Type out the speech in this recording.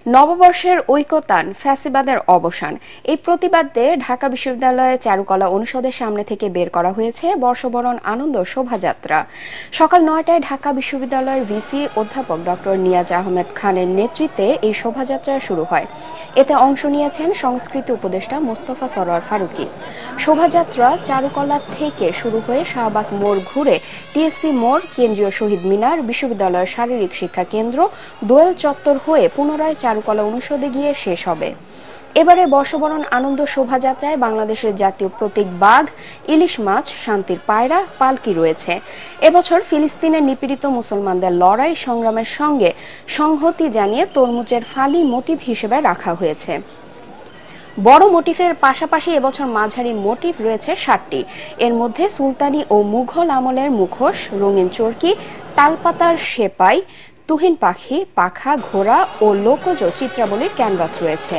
নববর্ষের ঐকতান, ফ্যাসিবাদের অবসান, এই প্রতিবাদে ঢাকা বিশ্ববিদ্যালয়ের চারুকলা অনুষদের সামনে থেকে বের করা হয়েছে বর্ষবরণ আনন্দ শোভাযাত্রা। সকাল ৯টায় ঢাকা বিশ্ববিদ্যালয়ের ভিসি অধ্যাপক ডক্টর নিয়াজ আহমেদ খানের নেতৃত্বে এই শোভাযাত্রা শুরু হয়। এতে অংশ নিয়েছেন সংস্কৃতি উপদেষ্টা মোস্তফা সরোয়ার ফারুকী। শোভাযাত্রা চারুকলা থেকে শুরু হয়ে শাহবাগ মোড় ঘুরে টিএসসি মোড়, কেন্দ্রীয় শহীদ মিনার, বিশ্ববিদ্যালয়ের শারীরিক শিক্ষা কেন্দ্র, দোয়েল চত্বর হয়ে পুনরায় চারুকলা অনুষদে গিয়ে শেষ হবে। এবারে বর্ষবরণ আনন্দ শোভাযাত্রায় বাংলাদেশের জাতীয় প্রতীক বাঘ, ইলিশ মাছ, শান্তির পায়রা, পালকি রয়েছে। এবছর ফিলিস্তিনের নিপীড়িত মুসলমানদের লড়াই সংগ্রামের সঙ্গে সংহতি জানিয়ে তরমুজের ফালি মোটিভ হিসেবে রাখা হয়েছে। বড় মোটিফের পাশাপাশি এবছর মাঝারি মোটিভ রয়েছে 7টি। এর মধ্যে সুলতানি ও মুঘল আমলের মুখোশ, রঙিন চরকি, তালপাতার সেপাই, তুহিন পাখি, পাখা, ঘোড়া ও লোকজ চিত্রাবলীর ক্যানভাস রয়েছে।